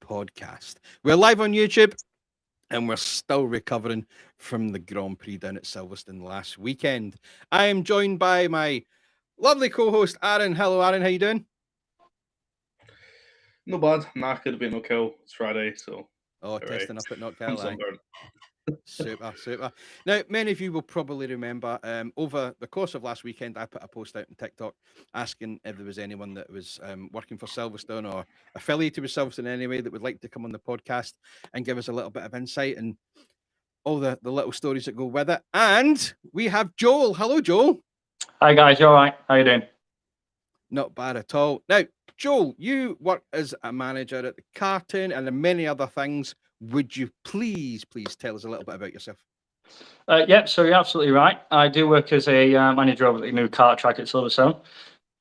podcast. We're live on YouTube and we're still recovering from the Grand Prix down at Silverstone last weekend. I am joined by my lovely co-host Aaron. Hello, Aaron. How you doing? No bad. Knackered a bit no kill. It's Friday, so. Testing up at I'm Knockhill. sunburned. Super. Now, many of you will probably remember over the course of last weekend, I put a post out on TikTok asking if there was anyone that was working for Silverstone or affiliated with Silverstone anyway that would like to come on the podcast and give us a little bit of insight and all the little stories that go with it. And we have Joel. Hello, Joel. Hi, guys. You all right? How you doing? Not bad at all. Now, Joel, you work as a manager at the Karting and many other things. Would you please tell us a little bit about yourself? Yep, so you're absolutely right. I do work as a manager over the new kart track at Silverstone.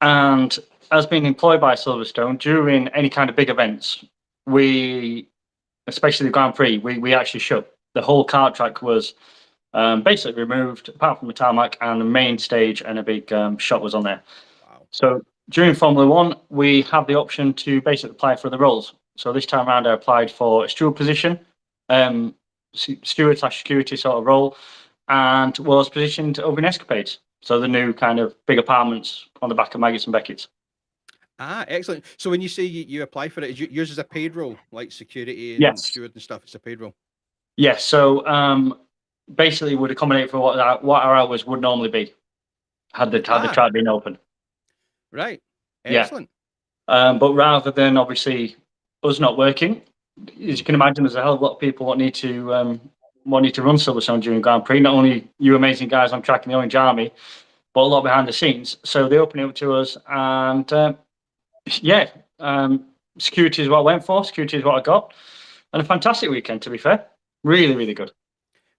And as being employed by Silverstone, during any kind of big events, we, especially the Grand Prix, we actually shut. The whole kart track was basically removed, apart from the tarmac, and the main stage and a big shot was on there. Wow. So during Formula One, we have the option to basically apply for the roles. So this time around, I applied for a steward position, steward/security sort of role, and was positioned over in Escapades. So the new kind of big apartments on the back of Maggots and Beckett's. Ah, excellent. So when you say you apply for it, yours is a paid role, like security and Yes. steward and stuff. It's a paid role. Yes. So basically, would accommodate for what our hours would normally be had the track been open. Right. Yeah. Excellent. But rather than obviously us not working, as you can imagine, there's a hell of a lot of people that need to run Silverstone during Grand Prix. Not only you amazing guys on track in the Orange Army, but a lot behind the scenes. So they opened it up to us, and security is what I went for. Security is what I got, and a fantastic weekend. To be fair, really good.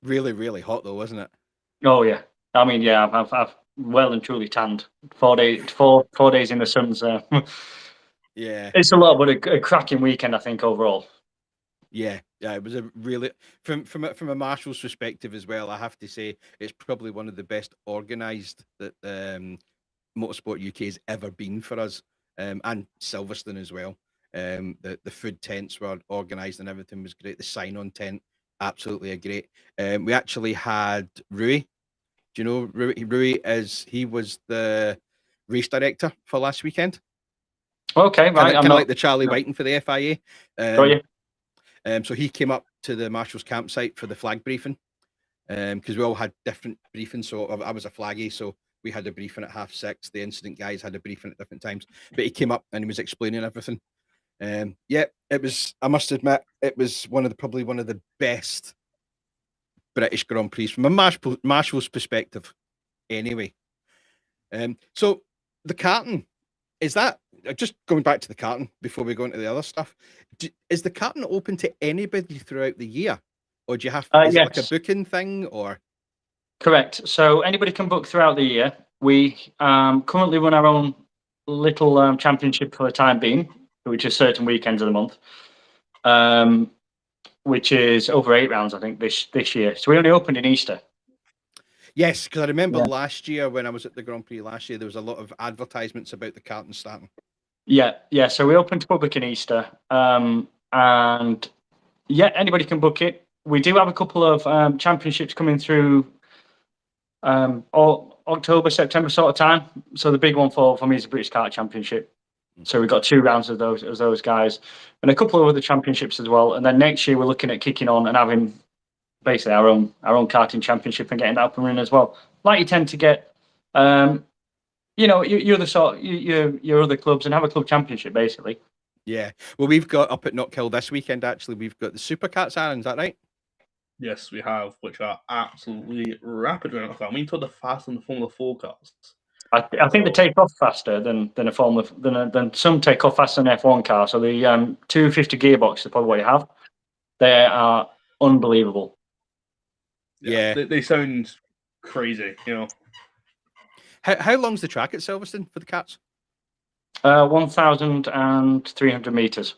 Really, really hot though, wasn't it? Oh yeah, I mean I've well and truly tanned. 4 days in the sun's. Yeah. It's a lot, but a cracking weekend, I think, overall. Yeah, it was a really from a marshal's perspective as well. I have to say it's probably one of the best organised that Motorsport UK has ever been for us, and Silverstone as well. The food tents were organised and everything was great. The sign-on tent, absolutely great. We actually had Rui. Do you know Rui? He was the race director for last weekend. Okay, right. Kind of like the Charlie Whiting for the FIA. Got you. So he came up to the Marshalls campsite for the flag briefing, because we all had different briefings. So I was a flaggy, so we had a briefing at 6:30. The incident guys had a briefing at different times. But he came up and he was explaining everything. It was. I must admit, it was probably one of the best British Grand Prix from a Marshall's perspective. Anyway, so the karting. Is that just going back to the karting before we go into the other stuff? Is the karting open to anybody throughout the year, or do you have is it like a booking thing? Or correct. So anybody can book throughout the year. We currently run our own little championship for the time being, which is certain weekends of the month, which is over 8 rounds, I think, this year. So we only opened in Easter. Yes, because I remember last year when I was at the Grand Prix last year, there was a lot of advertisements about the karting starting. Yeah. So we opened to public in Easter, and anybody can book it. We do have a couple of championships coming through, October, September sort of time. So the big one for me is the British Kart Championship. So we've got 2 rounds of those guys, and a couple of other championships as well. And then next year we're looking at kicking on and having basically our own karting championship and getting that up and running as well. Like you tend to get, your other clubs and have a club championship basically. Yeah. Well, we've got up at Knockhill this weekend. Actually, we've got the Supercats. Aaron, is that right? Yes, we have, which are absolutely rapid right now. I mean, they're faster than the Formula 4 cars. I think they take off faster than a Formula than some take off faster than an F1 car. So the 250 gearbox is probably what you have. They are unbelievable. Yeah. They sound crazy, you know. How long's the track at Silverstone for the Cats? 1,300 meters.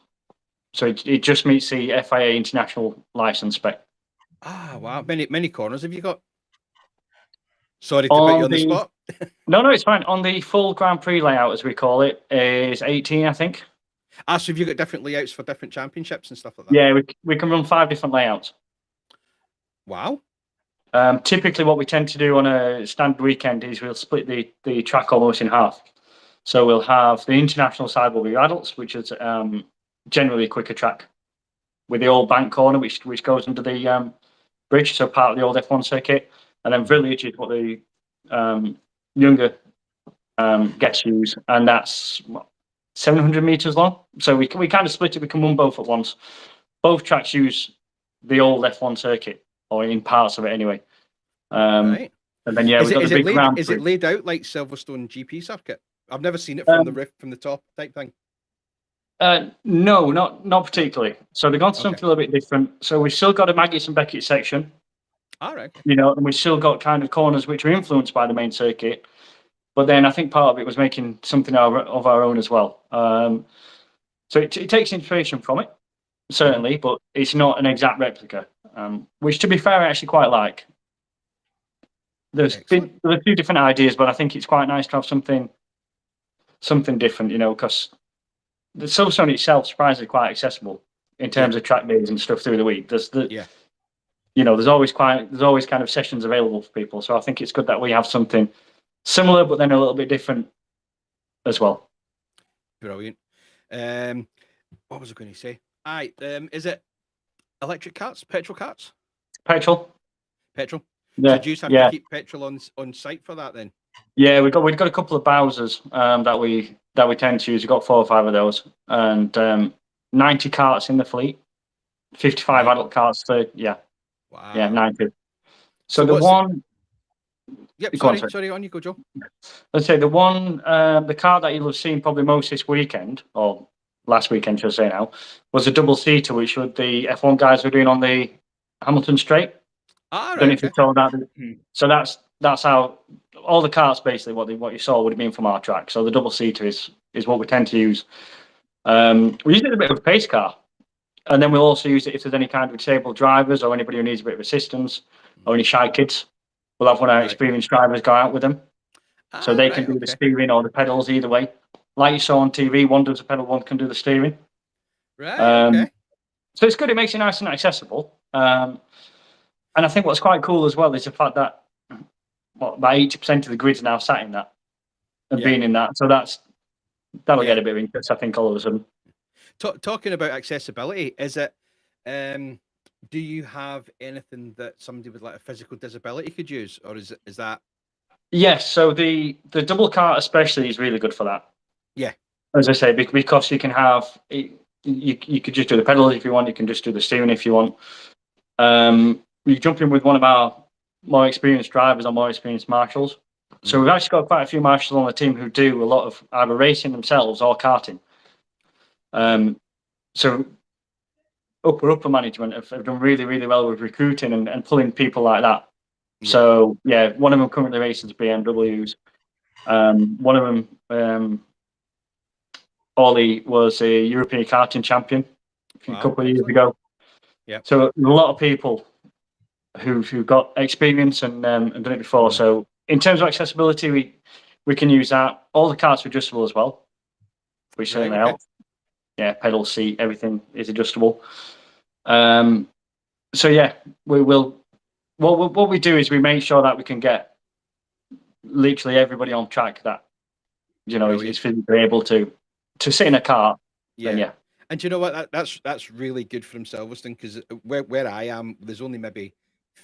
So it just meets the FIA international license spec. Ah, wow. Many corners have you got? Sorry to put you on the spot. No, it's fine. On the full Grand Prix layout, as we call it, is 18, I think. So have you got different layouts for different championships and stuff like that? Yeah, we can run 5 different layouts. Wow. Typically, what we tend to do on a standard weekend is we'll split the track almost in half. So we'll have the international side will be adults, which is generally a quicker track, with the old bank corner, which goes under the bridge, so part of the old F1 circuit, and then Village is what the younger guests use, and that's 700 meters long. So we kind of split it. We can run both at once. Both tracks use the old F1 circuit, or in parts of it anyway. Right. And then we've got the big Grand Is it laid out like Silverstone GP circuit? I've never seen it from the roof, from the top type thing. No, not particularly. So they've gone to something a little bit different. So we've still got a Maggots and Beckett section. All right. And we've still got kind of corners which are influenced by the main circuit. But then I think part of it was making something of our own as well. So it takes inspiration from it, certainly, but it's not an exact replica, which, to be fair, I actually quite like. There's a few different ideas, but I think it's quite nice to have something different, because the Silverstone itself is surprisingly quite accessible in terms of track days and stuff through the week. There's always kind of sessions available for people. So I think it's good that we have something similar, but then a little bit different as well. Brilliant. What was I going to say? Is it electric carts, petrol carts? Petrol. Yeah. So do you have to keep petrol on site for that then? Yeah, we've got a couple of Bowsers that we tend to use. We've got 4 or 5 of those, and 90 carts in the fleet, 55 adult carts. Wow. Yeah, 90. So the one. Yep. Sorry, on you go, Joe. Let's say the car that you'll have seen probably most this weekend, or last weekend, should I say now, was a double-seater, which the F1 guys were doing on the Hamilton Straight. Ah, right. Don't know if you saw that. So that's how all the carts basically what you saw would have been from our track. So the double-seater is what we tend to use. We use it as a bit of a pace car, and then we'll also use it if there's any kind of disabled drivers or anybody who needs a bit of assistance or any shy kids. We'll have one of our experienced drivers go out with them, so they can do the steering or the pedals either way. Like you saw on TV, one does the pedal, one can do the steering. Right. So it's good. It makes it nice and accessible. And I think what's quite cool as well is the fact that about 80% of the grid's now sat in that and being in that. So that'll get a bit of interest, I think, all of a sudden. Talking about accessibility, is it? Do you have anything that somebody with like a physical disability could use, or is that? Yes. So the double cart especially is really good for that. Yeah. As I say, because you can have you could just do the pedals if you want. You can just do the steering if you want. You jump in with one of our more experienced drivers or more experienced marshals. So we've actually got quite a few marshals on the team who do a lot of either racing themselves or karting. So upper management have done really, really well with recruiting and pulling people like that. Yeah. So one of them currently races BMWs. One of them, Ollie, was a European karting champion a couple of years ago. Yeah. So a lot of people who've got experience and done it before. So in terms of accessibility, we can use that. All the carts are adjustable as well, which certainly helps. Yeah, pedal, seat, everything is adjustable. We will. What we do is we make sure that we can get literally everybody on track that is physically able to sit in a car. Yeah. And you know what? That's really good from Silverstone, because where I am, there's only maybe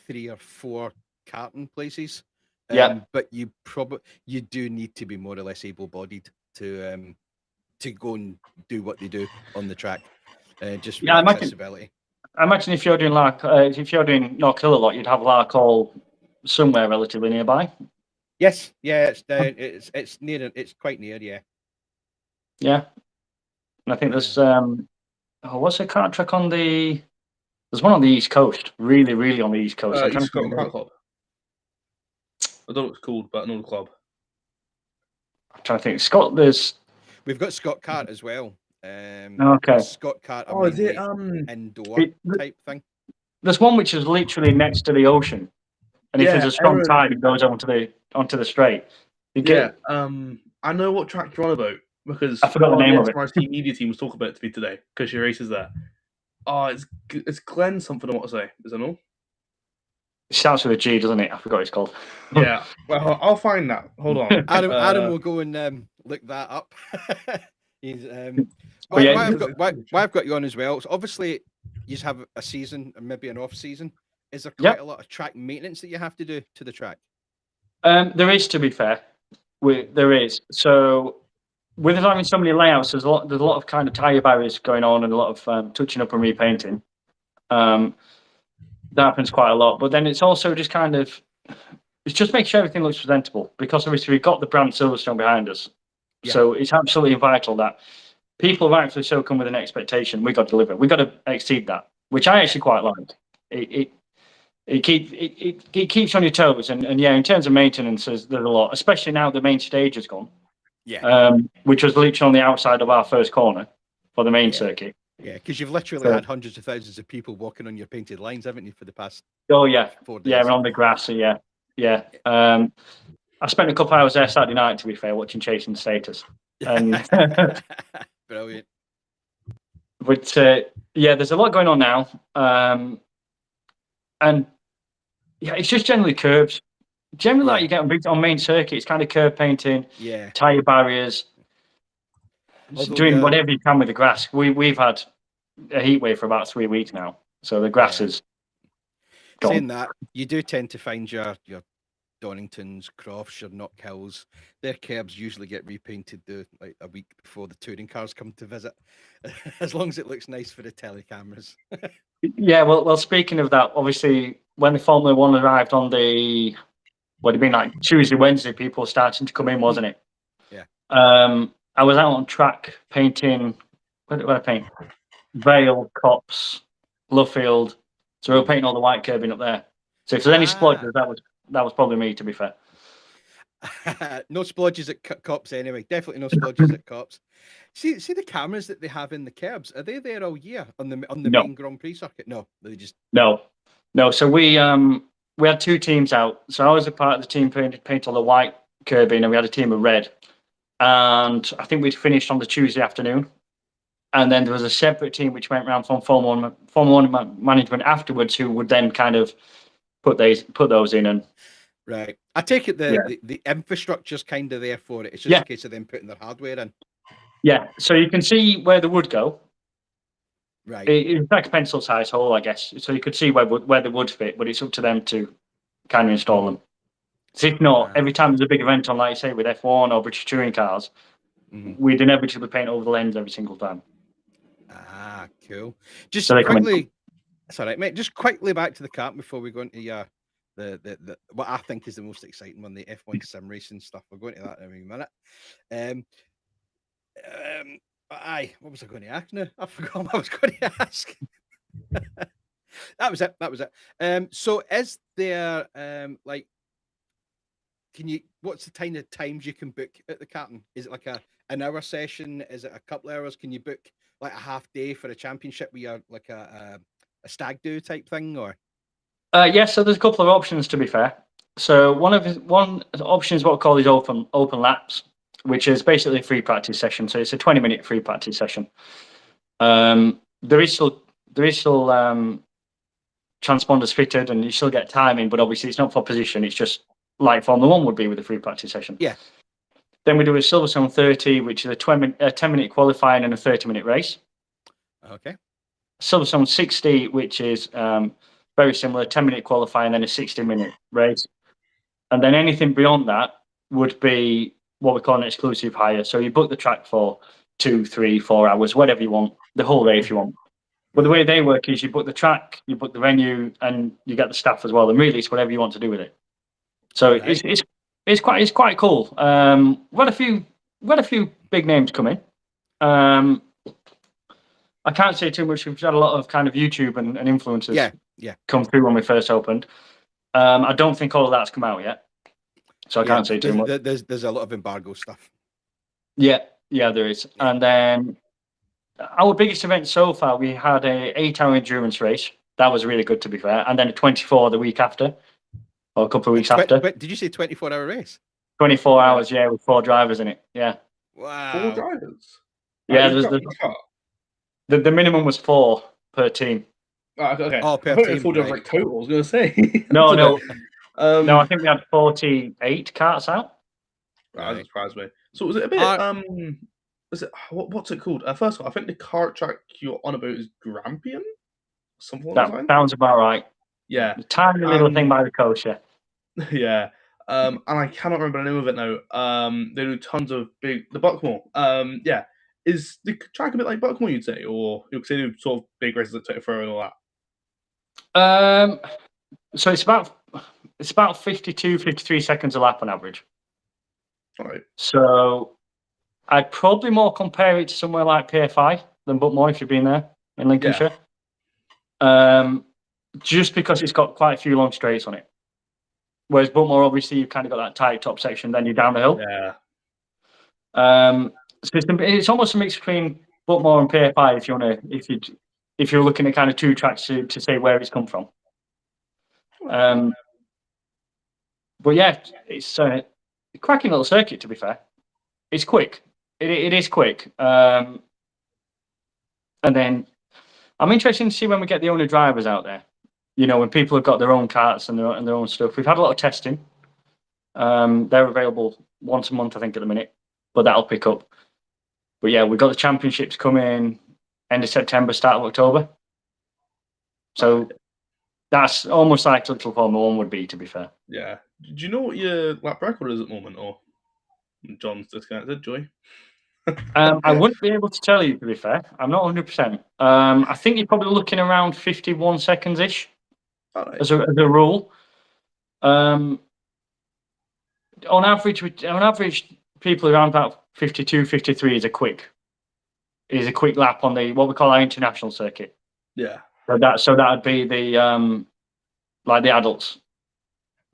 3 or 4 karting places. But you do need to be more or less able-bodied to go and do what they do on the track. Just for accessibility. I imagine if you're doing Knock Hill a lot, you'd have Larkhall somewhere relatively nearby. Yes, it's near. It's quite near. Yeah. Yeah. And I think there's what's the kart track on the? There's one on the East Coast, really, really on the East Coast. East Coast Kart Club. I don't know what it's called, but I know the club. I'm trying to think. We've got Scott Kart as well. Scott Kart. Is it indoor type thing? There's one which is literally next to the ocean, and if there's a strong tide, it goes onto the straight. I know what track you're on about. because I forgot the name of it. SMRC media team was talking about it to me today because she races there. Oh, it's Glenn something I want to say. Is it no? It starts with a G, doesn't it? I forgot what it's called. Yeah, well, I'll find that. Hold on. Adam will go and look that up. He's But yeah, why I've got you on as well. So obviously, you have a season and maybe an off season. Is there quite a lot of track maintenance that you have to do to the track? There is, to be fair. There is. So with having so many layouts, there's a lot of kind of tire barriers going on and a lot of touching up and repainting. That happens quite a lot. But then it's also just kind of, it's just make sure everything looks presentable, because obviously we've got the brand Silverstone behind us. Yeah. So it's absolutely vital that people rightfully so come with an expectation. We got to deliver. We got to exceed that, which I actually quite like. It keeps you on your toes, and yeah, in terms of maintenance, there's a lot, especially now the main stage has gone. Yeah. Which was literally on the outside of our first corner for the main circuit. Yeah, because you've literally had hundreds of thousands of people walking on your painted lines, haven't you, for the past? Oh yeah, 4 days. Yeah, and on the grass. So yeah. I spent a couple of hours there Saturday night, to be fair, watching Chasing Status. And brilliant. But yeah, there's a lot going on now, and yeah, it's just generally curbs. Generally, like you get on main circuit, it's kind of curb painting, tire barriers, doing whatever you can with the grass. We've had a heat wave for about 3 weeks now, so the grass is gone. Saying that, you do tend to find your Doningtons, Crofts, your Knock Hills, their curbs usually get repainted like a week before the touring cars come to visit, as long as it looks nice for the telecameras. Yeah, well, speaking of that, obviously, when the Formula One arrived on the, what had been like Tuesday, Wednesday, people were starting to come in, wasn't it? Yeah. I was out on track painting, where did I paint? Vale, Copse, Luffield. So we were painting all the white curbing up there. So if there's any splodges, that was probably me, to be fair. No splodges at Copse anyway. Definitely no splodges at Copse. See the cameras that they have in the curbs. Are they there all year on the main Grand Prix circuit? No, they just no. So we had 2 teams out. So I was a part of the team paint all the white curbing, and we had a team of red. And I think we'd finished on the Tuesday afternoon. And then there was a separate team which went around from Formula One management afterwards, who would then kind of put those in. And right, I take it the infrastructure's kind of there for it. It's just a case of them putting their hardware in. Yeah, so you can see where the wood go. Right, it's like a pencil-sized hole, I guess. So you could see where the wood fit, but it's up to them to kind of install them. So if not, every time there's a big event on, like you say, with F1 or British touring cars, we'd inevitably paint over the lens every single time. Ah, cool. Just quickly, sorry, mate. Just quickly back to the kart before we go into the what I think is the most exciting one, the F1 sim racing stuff. We're going to that in a minute. What was I going to ask now? I forgot what I was going to ask. That was it. So is there what's the kind of times you can book at the karting? Is it like an hour session? Is it a couple of hours? Can you book like a half day for a championship where you're like a stag do type thing, or? Yes, so there's a couple of options, to be fair. So one option is what we call these open laps, which is basically a free practice session. So it's a 20-minute free practice session. There is still transponders fitted, and you still get timing, but obviously it's not for position. It's just like Formula One would be with a free practice session. Yeah. Then we do a Silverstone 30, which is a 10-minute qualifying and a 30-minute race. Okay. Silverstone 60, which is very similar, 10-minute qualifying and then a 60-minute race. And then anything beyond that would be what we call an exclusive hire. So you book the track for 2, 3, 4 hours, whatever you want, the whole day if you want. But the way they work is you book the track, you book the venue, and you get the staff as well. And really, it's whatever you want to do with it. So it's quite cool. We had a few big names come in. I can't say too much. We've had a lot of kind of YouTube and influencers come through when we first opened. I don't think all of that's come out yet, so I can't say too much. There's a lot of embargo stuff. Yeah, there is. Yeah. And then our biggest event so far, we had a 8-hour endurance race. That was really good, to be fair. And then a 24 the week after, or a couple of weeks after. Did you say 24-hour race? 24 hours, yeah, with 4 drivers in it. Yeah. 4 Wow. drivers. Yeah, Each there's car? the minimum was 4 per team. Okay. Oh, I per thought it was team, 4 drivers right. like total. I was going to say. No, That's no, okay. no. I think we had 48 carts out. That Right. doesn't surprise me. So was it a bit? Is it what's it called? First of all, I think the kart track you're on about is Grampian, something like That that. sounds about right. Yeah, The tiny little thing by the coast, yeah. yeah. And I cannot remember the name of it now. They do tons of the Buckmore. Yeah. Is the track a bit like Buckmore, you'd say, or you'd say they do sort of big races at 24 and all that? So it's about 52, 53 seconds a lap on average. All right. So I'd probably more compare it to somewhere like PFI than Buckmore if you've been there in Lincolnshire. Just because it's got quite a few long straights on it. Whereas Buckmore, obviously, you've kind of got that tight top section, then you're down the hill. Yeah. So it's almost a mix between Buckmore and PFI if you're looking at kind of 2 tracks to say where it's come from. But yeah, it's a cracking little circuit, to be fair. It's quick. It is quick. And then I'm interested to see when we get the owner drivers out there. You know, when people have got their own carts and their own stuff. We've had a lot of testing. They're available once a month, I think, at the minute, but that'll pick up. But yeah, we've got the championships coming end of September, start of October. So that's almost like Little Formula 1 would be, to be fair. Yeah. Do you know what your lap record is at the moment, or John's disconnected, Joy? I wouldn't be able to tell you, to be fair. I'm not 100%. I think you're probably looking around 51 seconds-ish as a rule. On average, people around about 52, 53 is a quick lap on what we call our international circuit. Yeah. So that'd be the like the adults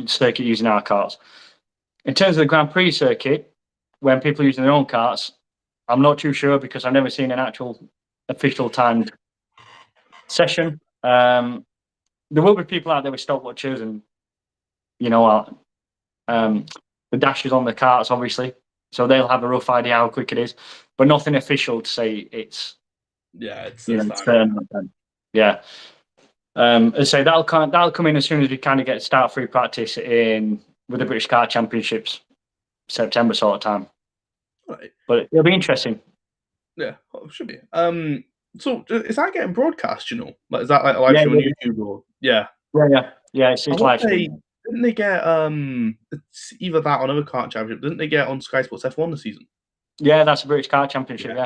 circuit using our carts. In terms of the Grand Prix circuit, when people are using their own carts, I'm not too sure because I've never seen an actual official timed session. There will be people out there with stopwatches and, you know, the dashes on the carts, obviously. So they'll have a rough idea how quick it is, but nothing official to say it's. Yeah, it's yeah. And say that'll come in as soon as we kind of get start free practice with the British Kart Championships, September sort of time. Right. But it'll be interesting. Yeah, it should be. So is that getting broadcast? You know, like is that like a live show on YouTube or yeah? Yeah. It's live stream. Didn't they get it's either that or another kart championship? Didn't they get on Sky Sports F1 this season? Yeah, that's a British Kart Championship.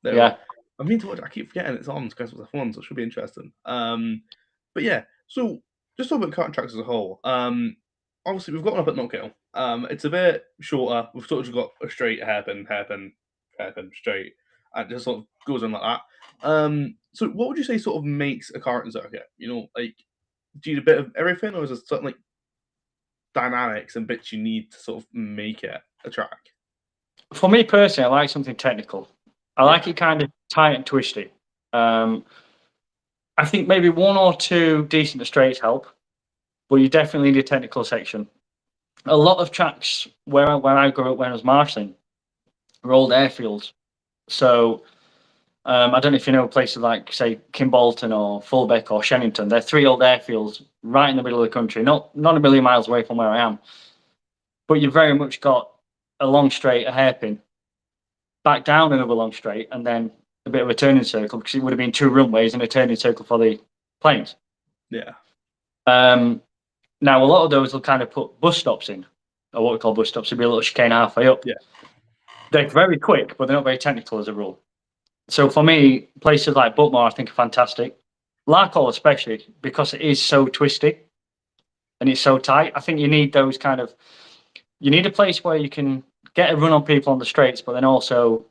Yeah. I mean to watch. I keep forgetting it's on Sky Sports F1, so it should be interesting. But yeah. So just talking about kart tracks as a whole. Obviously we've got one up at Knockhill. It's a bit shorter. We've sort of just got a straight hairpin, straight, and it just sort of goes on like that. So what would you say sort of makes a karting circuit? You know, like do you need a bit of everything, or is it something like dynamics and bits you need to sort of make it a track? For me personally, I like something technical. I like it kind of tight and twisty. I think maybe 1 or 2 decent straights help, but you definitely need a technical section. A lot of tracks where I grew up when I was marshalling were old airfields. So I don't know if you know places like, say, Kimbolton or Fulbeck or Shennington. They're 3 old airfields right in the middle of the country, not a million miles away from where I am. But you've very much got a long straight, a hairpin, back down another long straight, and then a bit of a turning circle because it would have been 2 runways and a turning circle for the planes. Yeah. Now, a lot of those will kind of put bus stops in, or what we call bus stops. It'll be a little chicane halfway up. Yeah. They're very quick, but they're not very technical as a rule. So for me, places like Buckmore I think are fantastic. Larkhall especially, because it is so twisty and it's so tight. I think you need those you need a place where you can get a run on people on the straights, but then also